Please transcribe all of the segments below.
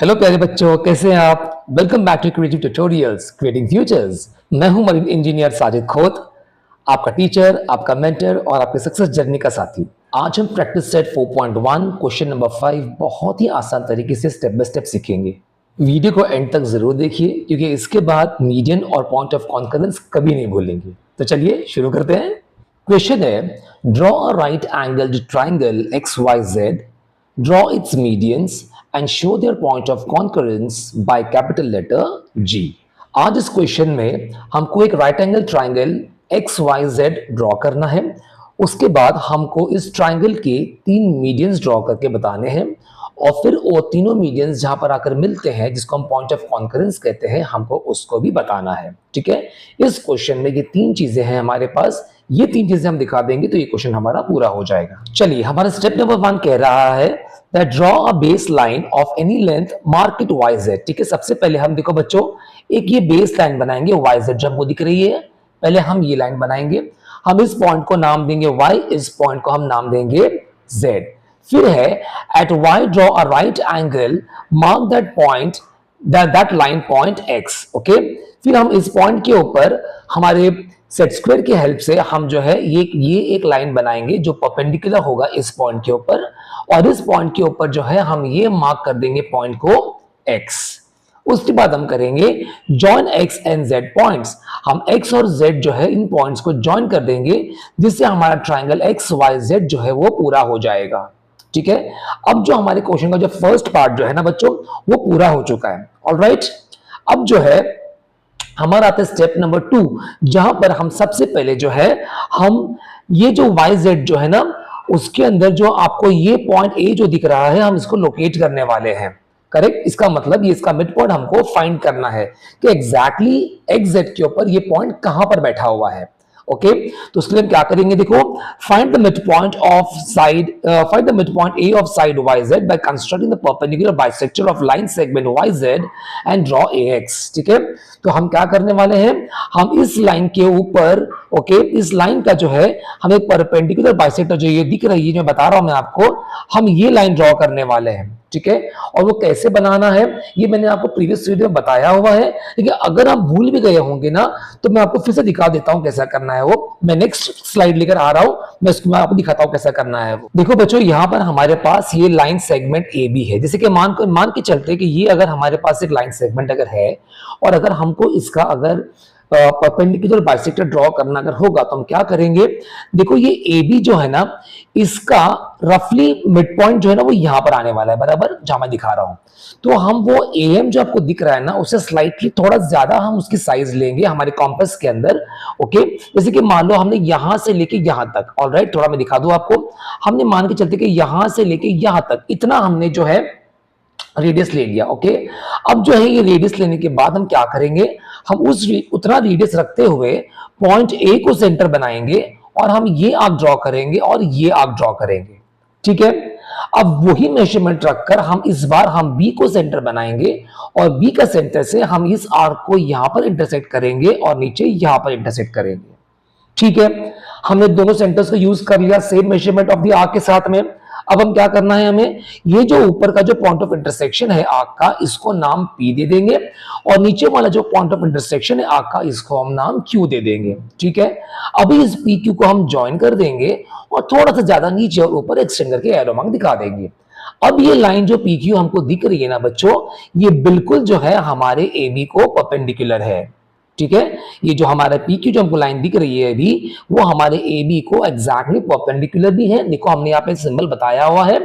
Hello प्यारे बच्चों, कैसे हैं आप। Welcome back to creative tutorials creating futures. मैं हूं मरीन इंजीनियर साजिद खोत, आपका टीचर, आपका मेंटर और आपके सक्सेस जर्नी का साथी। आज हम प्रैक्टिस सेट 4.1 क्वेश्चन नंबर 5 बहुत ही आसान तरीके से स्टेप बाय स्टेप सीखेंगे। वीडियो को एंड तक जरूर देखिए क्योंकि इसके बाद मीडियन और पॉइंट ऑफ कॉन्करेंस कभी नहीं भूलेंगे। तो चलिए शुरू करते हैं। क्वेश्चन है, draw a right angled triangle XYZ, draw its medians and show their point of concurrence by capital letter G। आज इस क्वेश्चन में हमको एक right angle triangle XYZ draw करना है। उसके बाद हमको इस ट्राइंगल के 3 मीडियंस ड्रॉ करके बताने हैं और फिर वो तीनों मीडियंस जहां पर आकर मिलते हैं, जिसको हम पॉइंट ऑफ कॉन्करेंस कहते हैं, हमको उसको भी बताना है। ठीक है, इस क्वेश्चन में ये 3 चीजें हैं हमारे पास। ये 3 चीजें हम दिखा देंगे तो ये क्वेश्चन हमारा पूरा हो जाएगा। चलिए, हमारा स्टेप नंबर 1 कह रहा है that draw a base line of any length, mark it YZ। ठीक है, सबसे पहले हम देखो बच्चों, एक ये बेस लाइन बनाएंगे YZ जो हमको दिख रही है। पहले हम ये लाइन बनाएंगे, हम इस पॉइंट को नाम देंगे Y, इस पॉइंट को हम नाम देंगे Z। फिर है at Y draw a right angle, mark that point that line point X। Okay, फिर हम इस पॉइंट के ऊपर हमारे सेट स्क्वायर की हेल्प से हम जो है ये एक लाइन बनाएंगे जो परपेंडिकुलर होगा इस पॉइंट के ऊपर, और इस पॉइंट के ऊपर जो है हम ये मार्क कर देंगे पॉइंट को X। उसके बाद हम करेंगे join X and Z points. हम X और Z जो है इन पॉइंट्स को जॉइन कर देंगे, जिससे हमारा ट्राइंगल XYZ जो है वो पूरा हो जाएगा। ठीक है, अब जो हमारे क्वेश्चन का जो फर्स्ट पार्ट जो है ना बच्चों, वो पूरा हो चुका है। ऑलराइट, अब जो है हमारा आता है स्टेप नंबर 2, जहां पर हम सबसे पहले जो है हम ये जो YZ जो है ना, उसके अंदर जो आपको ये पॉइंट A जो दिख रहा है, हम इसको लोकेट करने वाले हैं। करेक्ट, इसका मतलब ये इसका मिड पॉइंट हमको फाइंड करना है कि एग्जैक्टली XZ के ऊपर ये पॉइंट कहां पर बैठा हुआ है। ओके, तो उसके लिए हम क्या करेंगे, देखो, find the midpoint A of side YZ by constructing the perpendicular bisector of line segment YZ and draw AX। ठीक है, तो हम क्या करने वाले हैं, हम इस लाइन के ऊपर, ओके, इस लाइन का जो है हम एक परपेंडिकुलर बाइसेक्टर जो ये दिख रही है, जो बता रहा हूं मैं आपको, हम ये लाइन ड्रॉ करने वाले हैं। ठीक है, और वो कैसे बनाना है ये मैंने आपको प्रीवियस वीडियो में बताया हुआ है, लेकिन अगर आप भूल भी गए होंगे ना, तो मैं आपको फिर से दिखा देता हूं कैसा करना है वो। मैं नेक्स्ट स्लाइड लेकर आ रहा हूं, मैं इसको आपको दिखाता हूं कैसा करना है वो। देखो बच्चों, यहां पर हमारे पास ये लाइन सेगमेंट AB है। जैसे कि मान के चलते कि ये अगर हमारे पास एक लाइन सेगमेंट अगर है, और अगर हमको इसका अगर परपेंडिकुलर बाइसेक्टर ड्रॉ करना अगर होगा, तो हम क्या करेंगे, देखो ये AB जो है ना, इसका रफली मिड पॉइंट जो है ना वो यहां पर आने वाला है, बराबर जहां मैं दिखा रहा हूं। तो हम वो AM जो आपको दिख रहा है ना, उससे स्लाइटली थोड़ा ज्यादा हम उसकी साइज लेंगे हमारे कॉम्पस के अंदर। ओके, जैसे कि मान लो हमने यहां से लेके यहां तक, ऑलराइट, थोड़ा मैं दिखा दूं आपको, हमने मान के चलते कि यहां से लेके यहां तक इतना हमने जो है रेडियस ले लिया। ओके, अब जो है ये रेडियस लेने के बाद हम क्या करेंगे, हम उतना रेडियस रखते हुए पॉइंट A को सेंटर बनाएंगे और हम ये आर्क ड्रॉ करेंगे और ये आर्क ड्रॉ करेंगे। ठीक है, अब वही मेजरमेंट रखकर हम इस बार हम B को सेंटर बनाएंगे और B का सेंटर से हम इस आर्क को यहां पर इंटरसेक्ट करेंगे और नीचे यहां पर इंटरसेक्ट करेंगे। ठीक है, हमने दोनों सेंटर्स को यूज कर लिया same measurement of the arc के साथ में। अब हम क्या करना है, हमें ये जो ऊपर का जो पॉइंट ऑफ इंटरसेक्शन है आर्क का, इसको नाम P दे देंगे, और नीचे वाला जो पॉइंट ऑफ इंटरसेक्शन है आर्क का, इसको हम नाम Q दे देंगे। ठीक है, अभी इस PQ को हम ज्वाइन कर देंगे और थोड़ा सा ज्यादा नीचे और ऊपर एक्सटेंड करके एरो मार्क दिखा देंगे। अब ये लाइन जो PQ हमको दिख रही है ना बच्चों, ये बिल्कुल जो है हमारे AB को परपेंडिकुलर है। ठीक है, ये जो हमारा PQ जो हमको लाइन दिख रही है अभी, वो हमारे AB को एग्जैक्टली परपेंडिकुलर भी है। देखो, हमने यहाँ पे सिंबल बताया हुआ है,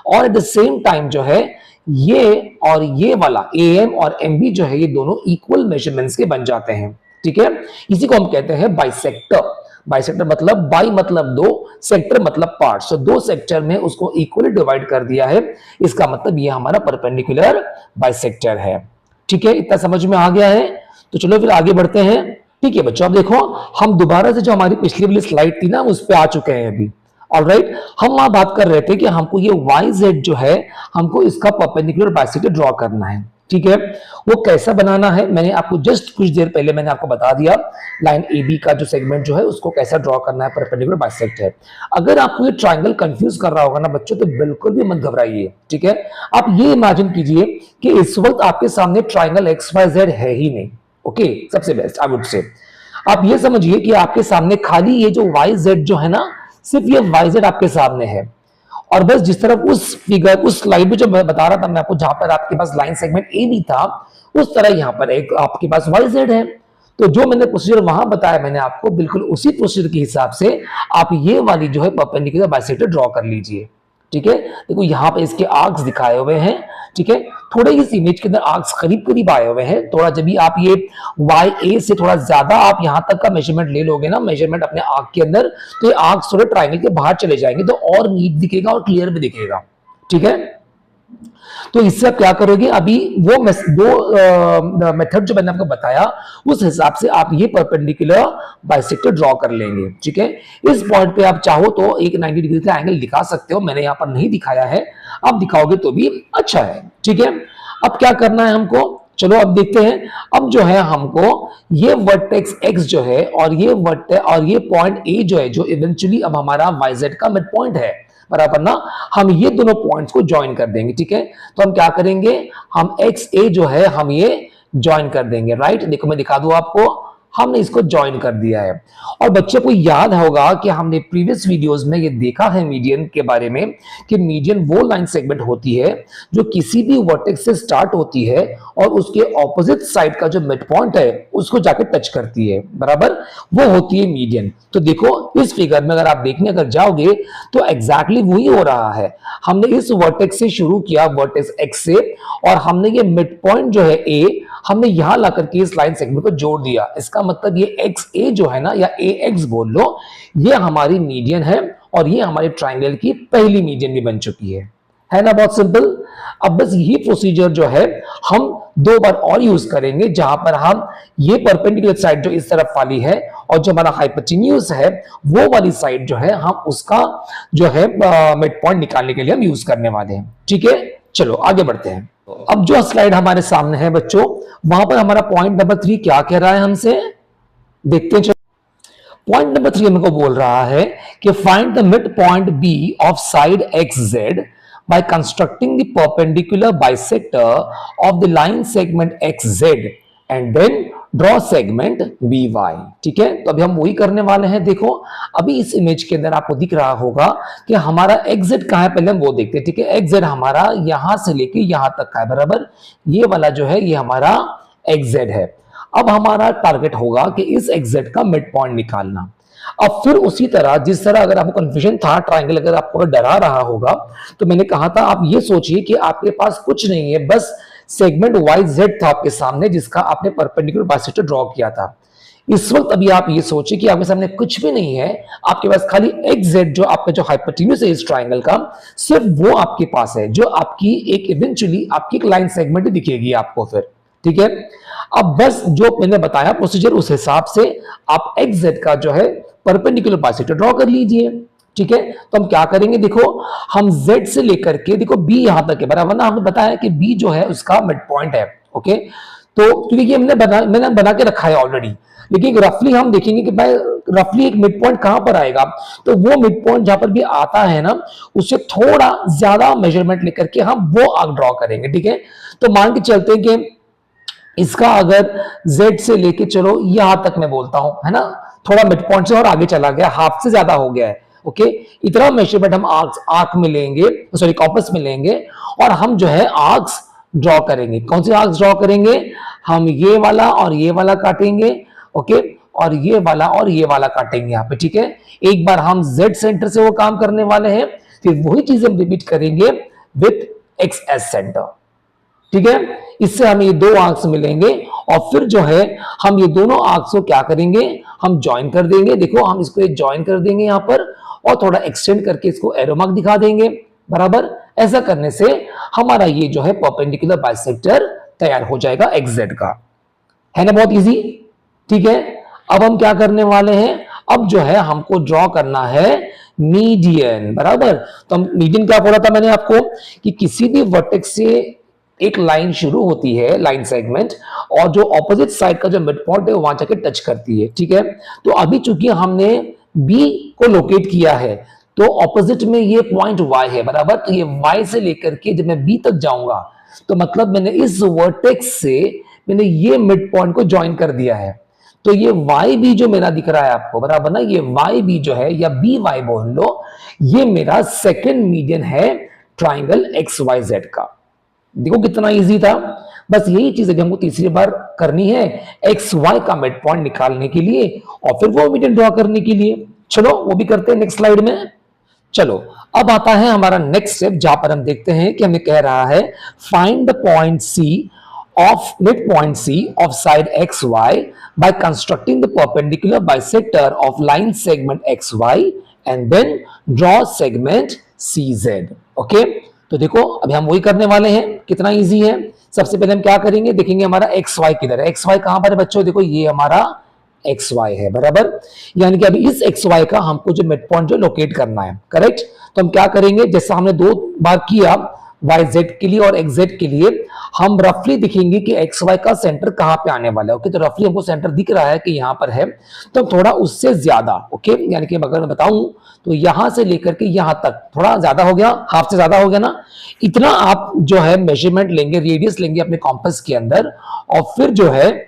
और एट द सेम टाइम जो है ये और ये वाला AM और MB जो है, ये दोनों इक्वल मेजरमेंट्स के बन जाते हैं। ठीक है, इसी को हम कहते हैं बाइसेक्टर। बाइसेक्टर मतलब बाई मतलब दो, सेक्टर मतलब पार्ट। सो दो सेक्टर में उसको इक्वली डिवाइड कर दिया है, इसका मतलब ये हमारा परपेंडिकुलर बाइसेक्टर है। ठीक है, इतना समझ में आ गया है, तो चलो फिर आगे बढ़ते हैं। ठीक है बच्चों, अब देखो, हम दोबारा से जो हमारी पिछली वाली स्लाइड थी ना, उस पे आ चुके हैं अभी। ऑलराइट, हम वहां बात कर रहे थे कि हमको ये YZ जो है, हमको इसका परपेंडिकुलर बाइसेक्टर ड्रॉ करना है। ठीक है, वो कैसा बनाना है मैंने आपको जस्ट कुछ देर पहले मैंने आपको बता दिया। लाइन AB का जो सेगमेंट जो है उसको कैसा ड्रॉ करना है, परपेंडिकुलर बाइसेक्टर। अगर आपको ये ट्राइंगल कंफ्यूज कर रहा होगा ना बच्चों, तो बिल्कुल भी मत घबराइए। ठीक है, आप ये इमेजिन कीजिए कि इस वक्त आपके सामने ट्राइंगल एक्स वाई जेड है ही नहीं। ओके, सबसे बेस्ट आई वुड से आप ये समझिए कि आपके सामने खाली ये जो वाई जेड जो है ना, सिर्फ ये वाई जेड आपके सामने है। और बस जिस तरह उस फिगर उस स्लाइड में जो मैं बता रहा था मैं आपको, जहां पर आपके पास लाइन सेगमेंट ए भी था, उस तरह यहां पर एक आपके पास वाई जेड है। तो जो मैंने प्रोसीजर वहां बताया मैंने आपको, बिल्कुल उसी प्रोसीजर के हिसाब से आप ये वाली जो है परपेंडिकुलर बाइसेक्टर ड्रॉ कर लीजिए। ठीक है, देखो यहाँ पे इसके आर्क्स दिखाए हुए हैं। ठीक है, थोड़े इस इमेज के अंदर आर्क्स करीब करीब आए हुए हैं। थोड़ा जब भी आप ये वाई ए से थोड़ा ज्यादा आप यहाँ तक का मेजरमेंट ले लोगे ना, मेजरमेंट अपने आर्क के अंदर, तो ये आर्क्स थोड़े ट्राइंगल के बाहर चले जाएंगे, तो और नीट दिखेगा और क्लियर भी दिखेगा। ठीक है, तो इससे आप क्या करोगे, अभी वो मेथड जो मैंने आपको बताया उस हिसाब से आप ये परपेंडिकुलर बाइसेक्टर ड्रॉ कर लेंगे। ठीक है, इस पॉइंट पे आप चाहो तो एक 90 डिग्री का एंगल दिखा सकते हो, मैंने यहां पर नहीं दिखाया है, आप दिखाओगे तो भी अच्छा है। ठीक है, अब क्या करना है हमको, चलो अब देखते हैं। अब जो है हमको ये वर्टेक्स एक्स जो है और ये पॉइंट ए जो है, जो इवेंचुअली अब हमारा वाईजेड का मिड पॉइंट है, बराबर ना, हम ये दोनों पॉइंट्स को ज्वाइन कर देंगे। ठीक है, तो हम क्या करेंगे, हम एक्स ए जो है हम ये ज्वाइन कर देंगे। राइट, देखो मैं दिखा दूं आपको, हमने इसको ज्वाइन कर दिया है। और बच्चे को याद होगा कि हमने प्रीवियस वीडियोस में ये देखा है मीडियन के बारे में, कि मीडियन वो लाइन सेगमेंट होती है जो किसी भी वर्टेक्स से स्टार्ट होती है और उसके ऑपोजिट साइड का जो मिड पॉइंट है उसको जाकर टच करती है, बराबर, वो होती है मीडियन। तो देखो इस फिगर में अगर आप देखने अगर जाओगे तो एग्जैक्टली वही हो रहा है। हमने इस वर्टेक्स से शुरू किया, वर्टेक्स एक्स से, और हमने ये मिड पॉइंट जो है ए, हमने यहां ला करके इस लाइन सेगमेंट को जोड़ दिया। इसका मतलब ये एक्स ए जो है ना, या ए एक्स बोल लो, ये हमारी मीडियन है और ये हमारे ट्राइंगल की पहली मीडियन भी बन चुकी है ना, बहुत सिंपल। अब बस यही प्रोसीजर जो है हम 2 बार और यूज करेंगे, जहां पर हम ये परपेंडिकुलर साइड जो इस तरफ वाली है और जो हमारा हाइपोटेन्यूज है वो वाली साइड जो है, हम उसका जो है मिड पॉइंट निकालने के लिए हम यूज करने वाले हैं। ठीक है, चलो आगे बढ़ते हैं। अब जो स्लाइड हमारे सामने है बच्चों, वहां पर हमारा पॉइंट नंबर 3 क्या कह रहा है हमसे, देखते हैं। पॉइंट नंबर 3 हमको बोल रहा है कि find the midpoint B of side X Z by constructing the perpendicular bisector of the line segment xz and then draw segment by। ठीक है, तो अभी हम वही करने वाले हैं। देखो अभी इस इमेज के अंदर आपको दिख रहा होगा कि हमारा xz कहां है, पहले हम वो देखते हैं। ठीक है, xz हमारा यहां से लेके यहां तक का है, बराबर, ये वाला जो है ये हमारा xz है। अब हमारा टारगेट होगा कि इस xz का मिड पॉइंट निकालना। अब फिर उसी तरह, जिस तरह अगर आपको कंफ्यूजन था, ट्रायंगल अगर आपको डरा रहा होगा, तो मैंने कहा था आप ये सोचिए कि आपके पास कुछ नहीं है, बस सेगमेंट वाई जेड था आपके सामने जिसका आपने परपेंडिकुलर बाइसेक्टर ड्रॉ किया था। इस वक्त अभी आप ये सोचिए कि आपके सामने कुछ भी नहीं है, आपके पास खाली एक्स जेड जो आपका जो हाइपोटेन्यूज है इस ट्राइंगल का, सिर्फ वो आपके पास है, जो आपकी एक इवेंचुअली आपकी एक लाइन सेगमेंट दिखेगी आपको फिर। ठीक है, अब बस जो मैंने बताया प्रोसीजर, उस हिसाब से आप एक्स जेड का जो है परपेंडिकुलर बाइसेक्टर ड्रॉ कर लीजिए। ठीक है, तो हम क्या करेंगे, देखो हम z से लेकर के, देखो b यहां तक है, बराबर ना, हमने बताया कि b जो है उसका मिड पॉइंट है। ओके, तो क्योंकि ये मैंने बना के रखा है ऑलरेडी, लेकिन रफली हम देखेंगे कि भाई रफली एक मिड पॉइंट कहां पर आएगा, तो वो मिड पॉइंट जहां पर भी आता है ना, उससे थोड़ा ज्यादा मेजरमेंट लेकर के हम वो आर्क ड्रॉ करेंगे। ठीक है, तो मान के चलते हैं कि इसका अगर z से लेके चलो यहां तक मैं बोलता हूं, है ना, थोड़ा मिड पॉइंट से और आगे चला गया, हाफ से ज्यादा हो गया है। ओके, इतना मेजरमेंट हम आर्क में लेंगे, सॉरी कॉम्पस में लेंगे, और हम जो है आर्क्स ड्रॉ करेंगे। कौन से आर्क्स ड्रॉ करेंगे, हम ये वाला और ये वाला काटेंगे। ओके, और ये वाला और ये वाला काटेंगे यहाँ पे। ठीक है, एक बार हम z सेंटर से वो काम करने वाले हैं, फिर वही चीज हम रिपीट करेंगे विथ xs सेंटर। ठीक है, इससे हमें ये 2 आर्क्स मिलेंगे और फिर जो है हम ये दोनों आर्क्स को क्या करेंगे, हम ज्वाइन कर देंगे। देखो हम इसको ज्वाइन कर देंगे यहाँ पर और थोड़ा एक्सटेंड करके इसको एरो मार्क दिखा देंगे, बराबर। ऐसा करने से हमारा ये जो है परपेंडिकुलर बाइसेक्टर तैयार हो जाएगा xz का, है ना, बहुत इजी। ठीक है, अब हम क्या करने वाले हैं, अब जो है हमको ड्रॉ करना है मीडियन, बराबर। तो हम मीडियन क्या बोला था मैंने आपको, कि किसी भी वर्टेक्स से एक लाइन शुरू होती है, लाइन सेगमेंट, और जो ऑपोजिट साइड का जो मिड पॉइंट है वहां जाके टच करती है। ठीक है, तो अभी चूंकि हमने B को लोकेट किया है, तो ऑपोजिट में ये पॉइंट Y है, बराबर। तो ये Y से लेकर के जब मैं B तक जाऊंगा, तो मतलब मैंने इस वर्टेक्स से मैंने ये मिड पॉइंट को ज्वाइन कर दिया है। तो ये वाई बी जो मेरा दिख रहा है आपको, बराबर ना, ये वाई बी जो है या बी वाई बोल लो, ये मेरा सेकेंड मीडियन है ट्राइंगल एक्स वाई जेड का। देखो कितना इजी था। बस यही चीज है हमको तीसरी बार करनी है, एक्स वाई का मिड पॉइंट निकालने के लिए और फिर वो मीडियन ड्रॉ करने के लिए। चलो वो भी करते हैं नेक्स्ट स्लाइड में। चलो अब आता है हमारा नेक्स्ट स्टेप, जहां पर हम देखते हैं कि हमें कह रहा है find the point C of midpoint C of side XY by constructing the perpendicular bisector of line segment XY and then draw segment CZ। Okay, तो देखो अभी हम वही करने वाले हैं। कितना इजी है। सबसे पहले हम क्या करेंगे, देखेंगे हमारा XY किधर है। XY कहां पर है बच्चों, देखो ये हमारा XY है, बराबर। यानी कि अभी इस XY का हमको जो मिड पॉइंट जो लोकेट करना है, करेक्ट। तो हम क्या करेंगे, जैसा हमने 2 बार किया YZ के लिए और XZ के लिए, हम रफली दिखेंगे कि XY का सेंटर कहां पे आने वाला है। ओके, तो रफली हमको सेंटर दिख रहा है कि यहां पर है, तो थोड़ा उससे ज्यादा, ओके, यानी कि अगर मैं बताऊं तो यहां से लेकर के यहां तक थोड़ा ज्यादा हो गया, हाफ से ज्यादा हो गया ना, इतना आप जो है मेजरमेंट लेंगे, रेडियस लेंगे अपने कॉम्पस के अंदर और फिर जो है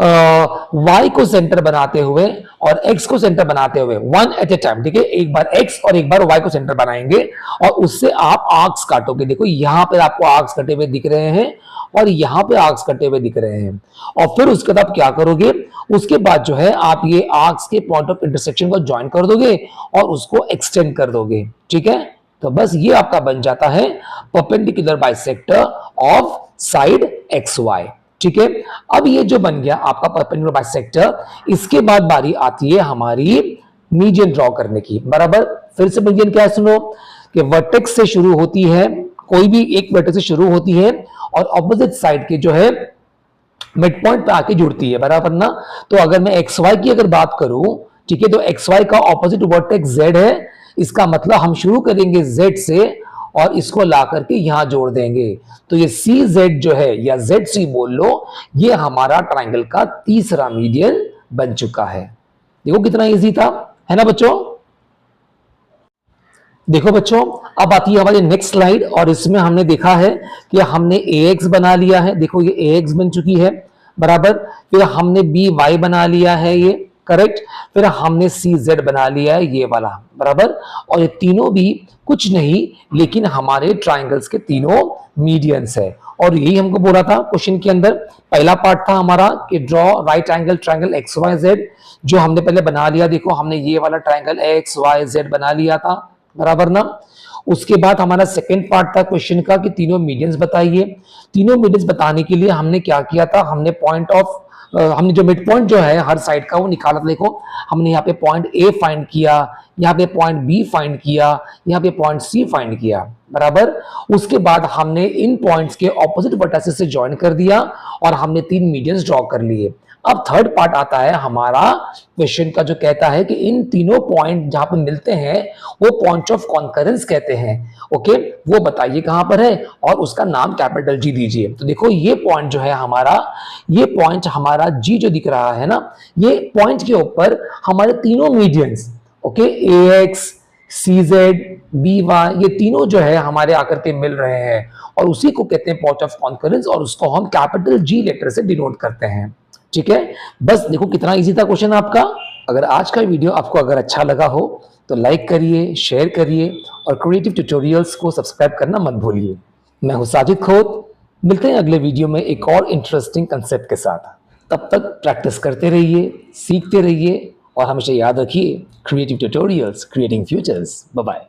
y को सेंटर बनाते हुए और x को सेंटर बनाते हुए वन एट ए टाइम, ठीक है, एक बार x और एक बार y को सेंटर बनाएंगे और उससे आप आर्क्स काटोगे। देखो यहां पे आपको आर्क्स कटे हुए दिख रहे हैं और यहां पे आर्क्स कटे हुए दिख रहे हैं। और फिर उसके बाद आप क्या करोगे, उसके बाद जो है आप ये आर्क्स के पॉइंट ऑफ इंटरसेक्शन को ज्वाइन कर दोगे और उसको एक्सटेंड कर दोगे, ठीक है। तो बस ये आपका बन जाता है perpendicular bisector of side XY, ठीक है। अब ये जो बन गया आपका परपेंडिकुलर बाइसेक्टर, इसके बाद बारी आती है हमारी मीडियन ड्रॉ करने की, बराबर। फिर से मीडियन क्या है, सुनो कि वर्टेक्स से शुरू होती है, कोई भी एक वर्टेक्स से शुरू होती है और ऑपोजिट साइड के जो है मिड पॉइंट पे आके जुड़ती है, बराबर ना। तो अगर मैं XY की अगर बात करूं, ठीक है, तो XY का ऑपोजिट वर्टेक्स Z है। इसका मतलब हम शुरू करेंगे Z से और इसको ला करके यहां जोड़ देंगे। तो ये CZ जो है या ZC बोल लो, ये हमारा ट्राइंगल का तीसरा मीडियन बन चुका है। देखो कितना इजी था, है ना बच्चों। देखो बच्चों, अब आती है हमारी नेक्स्ट स्लाइड और इसमें हमने देखा है कि हमने AX बना लिया है। देखो ये AX बन चुकी है, बराबर। फिर हमने BY बना लिया है, ये करेक्ट। फिर हमने CZ बना लिया है, ये वाला, बराबर। और ये तीनों भी कुछ नहीं लेकिन हमारे ट्राइंगल्स के तीनों मीडियंस है। और यही हमको बोला था क्वेश्चन के अंदर, पहला पार्ट था हमारा कि draw right angle triangle XYZ, जो हमने पहले बना लिया। देखो हमने ये वाला ट्राइंगल XYZ बना लिया था, बराबर ना। उसके बाद हमारा सेकंड पार्ट था क्वेश्चन का कि तीनों मीडियंस बताइए। तीनों मीडियंस बताने के लिए हमने क्या किया था, हमने पॉइंट ऑफ हमने जो मिड पॉइंट जो है हर साइड का वो निकाला था। देखो हमने यहाँ पे पॉइंट A फाइंड किया, यहाँ पे पॉइंट B फाइंड किया, यहाँ पे पॉइंट C फाइंड किया, बराबर। उसके बाद हमने इन पॉइंट्स के ऑपोजिट वर्टिसेस से ज्वाइन कर दिया और हमने 3 मीडियंस ड्रॉ कर लिए। अब थर्ड पार्ट आता है हमारा क्वेश्चन का, जो कहता है कि इन तीनों पॉइंट जहां पर मिलते हैं वो पॉइंट ऑफ कॉन्करेंस कहते हैं। ओके, वो बताइए कहां पर है और उसका नाम कैपिटल G दीजिए। तो देखो ये पॉइंट जो है हमारा, ये पॉइंट हमारा G जो दिख रहा है ना, ये पॉइंट के ऊपर हमारे तीनों medians, okay, AX, CZ, BY, ये तीनों जो है हमारे आकर के मिल रहे हैं और उसी को कहते हैं पॉइंट ऑफ कॉन्करेंस और उसको हम कैपिटल G लेटर से डिनोट करते हैं, ठीक है। बस देखो कितना इजी था क्वेश्चन आपका। अगर आज का वीडियो आपको अगर अच्छा लगा हो तो लाइक करिए, शेयर करिए और क्रिएटिव ट्यूटोरियल्स को सब्सक्राइब करना मत भूलिए। मैं हूं साजिद खोत, मिलते हैं अगले वीडियो में एक और इंटरेस्टिंग कंसेप्ट के साथ। तब तक प्रैक्टिस करते रहिए, सीखते रहिए और हमेशा याद रखिए, creative tutorials creating futures. Bye bye.